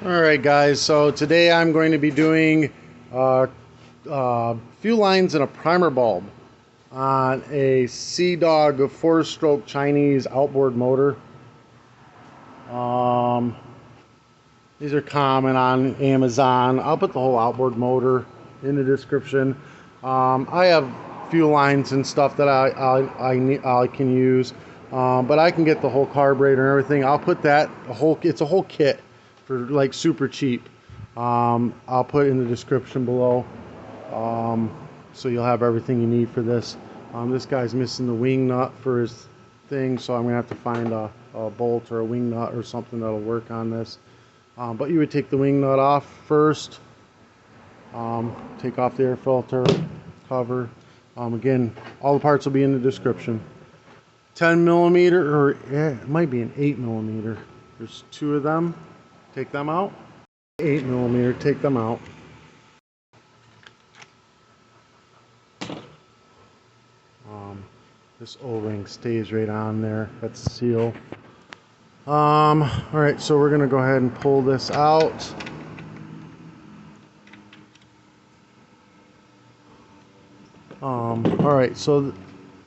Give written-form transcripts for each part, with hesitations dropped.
Alright guys, so today I'm going to be doing fuel lines and a primer bulb on a Sea Dog 4-stroke Chinese outboard motor. These are common on Amazon. I'll put the whole outboard motor in the description. I have fuel lines and stuff that I can use, but I can get the whole carburetor and everything. I'll put that it's a whole kit for like super cheap. I'll put it in the description below, so you'll have everything you need for this. This guy's missing the wing nut for his thing, so I'm gonna have to find a bolt or a wing nut or something that'll work on this. But you would take the wing nut off first, take off the air filter cover. Again, all the parts will be in the description. 10 millimeter, or it might be an 8 millimeter. There's two of them. Take them out. 8 millimeter, take them out. This O-ring stays right on there. That's the seal. Alright, so we're going to go ahead and pull this out. Alright, so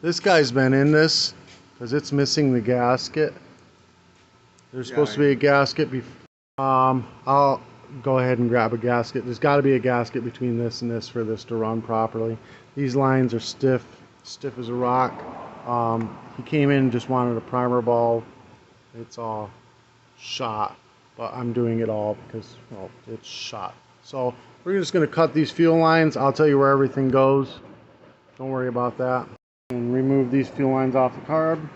this guy's been in this because it's missing the gasket. There's supposed to be a gasket I'll go ahead and grab a gasket. There's got to be a gasket between this and this for this to run properly. These lines are stiff as a rock. He came in and just wanted a primer bulb. It's all shot, but I'm doing it all because, well, it's shot. So we're just going to cut these fuel lines. I'll tell you where everything goes. Don't worry about that. And remove these fuel lines off the carb.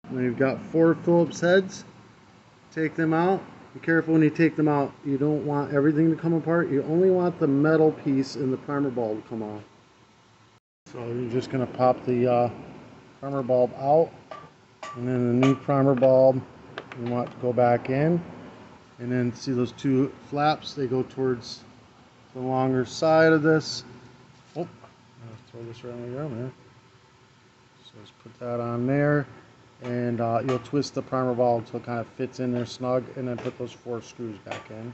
Now you've got 4 Phillips heads. Take them out. Be careful when you take them out. You don't want everything to come apart. You only want the metal piece in the primer bulb to come off. So you're just going to pop the primer bulb out, and then the new primer bulb you want to go back in, and then see those 2 flaps, they go towards the longer side of this. Oh, I'll throw this around the ground there. So just put that on there, and you'll twist the primer bulb until it kind of fits in there snug, and then put those 4 screws back in.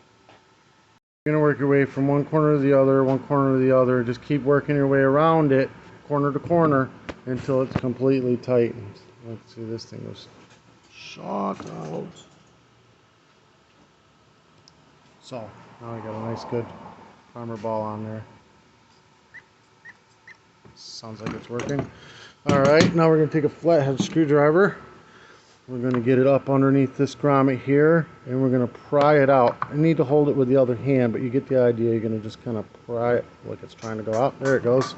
You're going to work your way from one corner to the other, one corner to the other. Just keep working your way around it, corner to corner, until it's completely tightened. Let's see, this thing was shot out. So now I got a nice good primer ball on there. Sounds like it's working. Alright, now we're going to take a flathead screwdriver. We're going to get it up underneath this grommet here, and we're going to pry it out. I need to hold it with the other hand, but you get the idea. You're going to just kind of pry it like it's trying to go out. There it goes.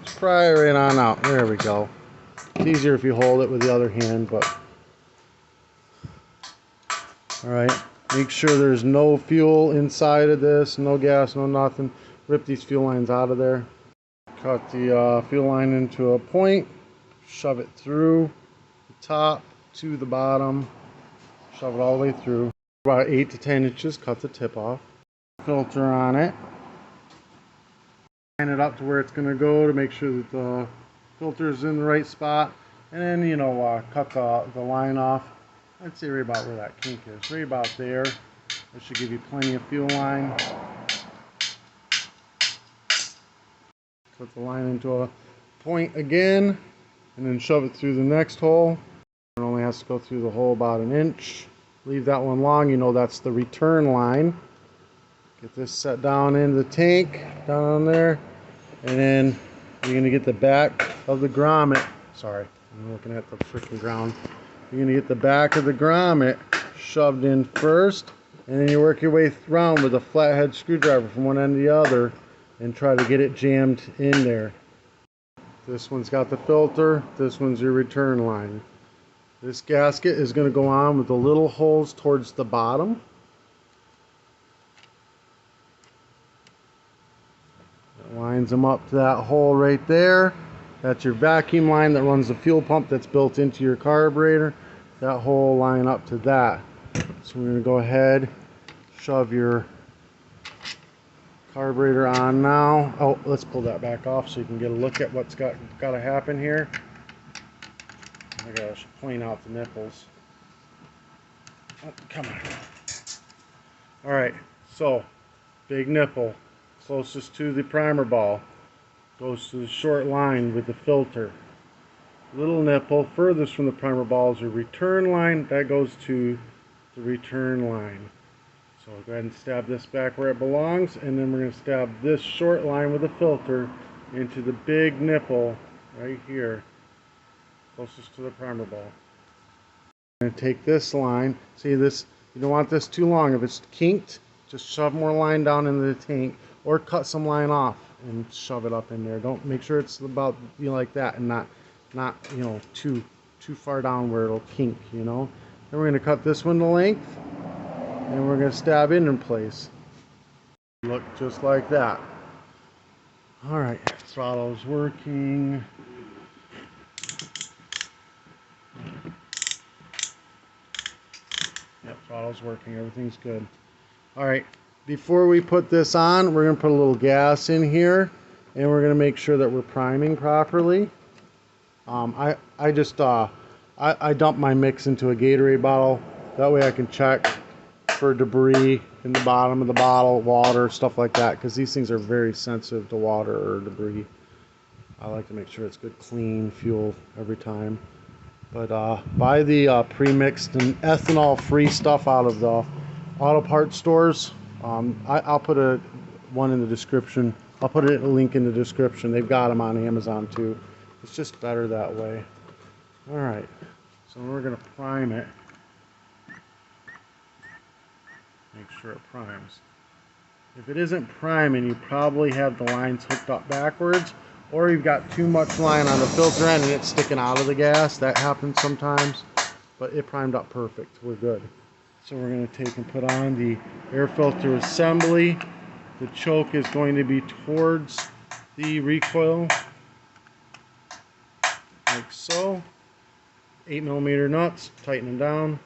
Just pry it right on out. There we go. It's easier if you hold it with the other hand, but alright, make sure there's no fuel inside of this, no gas, no nothing. Rip these fuel lines out of there. Cut the fuel line into a point, shove it through the top to the bottom, shove it all the way through. About 8 to 10 inches, cut the tip off. Filter on it. Line it up to where it's going to go to make sure that the filter is in the right spot, and then, you know, cut the line off. I'd say right about where that kink is, right about there. That should give you plenty of fuel line. Put the line into a point again, and then shove it through the next hole. It only has to go through the hole about 1 inch. Leave that one long, you know that's the return line. Get this set down into the tank, down there, and then you're going to get the back of the grommet. Sorry, I'm looking at the freaking ground. You're going to get the back of the grommet shoved in first, and then you work your way around with a flathead screwdriver from one end to the other and try to get it jammed in there. This one's got the filter, this one's your return line. This gasket is going to go on with the little holes towards the bottom. It lines them up to that hole right there. That's your vacuum line that runs the fuel pump that's built into your carburetor. That hole line up to that. So we're going to go ahead, shove your carburetor on now. Oh, let's pull that back off so you can get a look at what's got to happen here. I gotta point out the nipples. Oh, come on. Alright, so big nipple closest to the primer ball goes to the short line with the filter. Little nipple furthest from the primer ball is a return line that goes to the return line. So go ahead and stab this back where it belongs, and then we're going to stab this short line with the filter into the big nipple right here closest to the primer ball. I'm going to take this line, see this, you don't want this too long. If it's kinked, just shove more line down into the tank or cut some line off and shove it up in there. Don't, make sure it's about, you know, like that, and not you know, too far down where it'll kink, you know. Then we're going to cut this one to length, and we're going to stab it in place. Look just like that. Alright, throttle's working. Yep, throttle's working, everything's good. Alright, before we put this on, we're going to put a little gas in here, and we're going to make sure that we're priming properly. I just I dump my mix into a Gatorade bottle. That way I can check for debris in the bottom of the bottle, water, stuff like that, because these things are very sensitive to water or debris. I like to make sure it's good, clean fuel every time. But buy the pre-mixed and ethanol-free stuff out of the auto parts stores. I'll put one in the description. I'll put a link in the description. They've got them on Amazon too. It's just better that way. Alright, so we're going to prime it. Make sure it primes. If it isn't priming, you probably have the lines hooked up backwards, or you've got too much line on the filter end and it's sticking out of the gas. That happens sometimes, but it primed up perfect. We're good. So we're going to take and put on the air filter assembly. The choke is going to be towards the recoil, like so. 8mm nuts, tighten them down.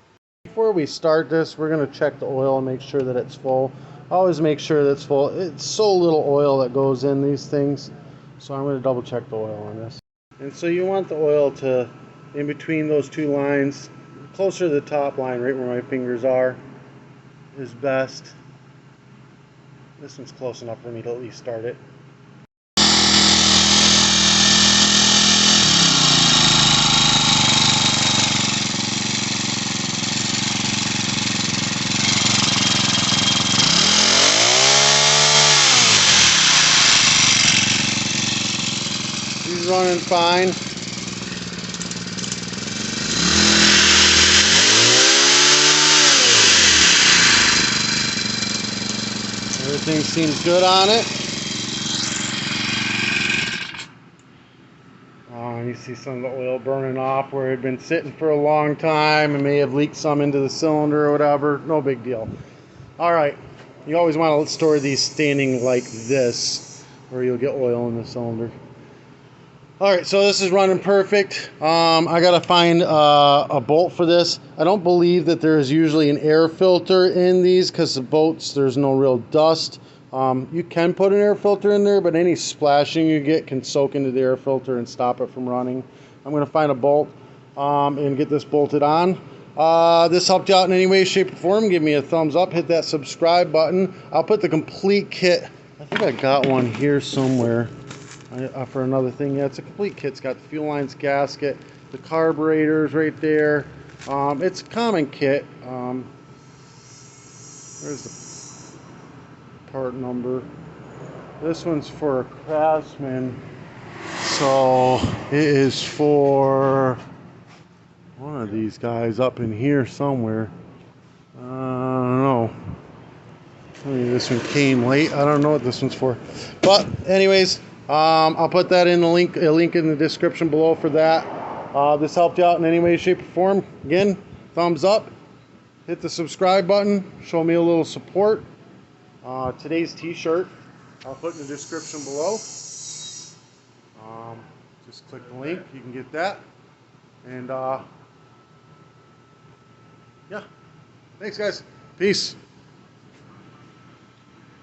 Before we start this, we're going to check the oil and make sure that it's full. Always make sure that it's full. It's so little oil that goes in these things, so I'm going to double check the oil on this. And so you want the oil to, in between those two lines, closer to the top line, right where my fingers are, is best. This one's close enough for me to at least start it. He's running fine. Everything seems good on it. Oh, you see some of the oil burning off where it had been sitting for a long time and may have leaked some into the cylinder or whatever. No big deal. Alright, you always want to store these standing like this, or you'll get oil in the cylinder. Alright, so this is running perfect. I gotta find a bolt for this. I don't believe that there is usually an air filter in these, because the boats, there's no real dust. You can put an air filter in there, but any splashing you get can soak into the air filter and stop it from running. I'm gonna find a bolt and get this bolted on. This helped you out in any way, shape, or form. Give me a thumbs up, hit that subscribe button. I'll put the complete kit. I think I got one here somewhere. For another thing. Yeah, it's a complete kit. It's got the fuel lines, gasket, the carburetors right there. It's a common kit. There's the part number. This one's for a Craftsman, so it is for one of these guys up in here somewhere. I don't know. Maybe this one came late. I don't know what this one's for. But anyways, I'll put that in the link, a link in the description below for that. This helped you out in any way, shape, or form. Again, thumbs up. Hit the subscribe button. Show me a little support. Today's t-shirt, I'll put in the description below. Just click the link. You can get that. And yeah. Thanks, guys. Peace.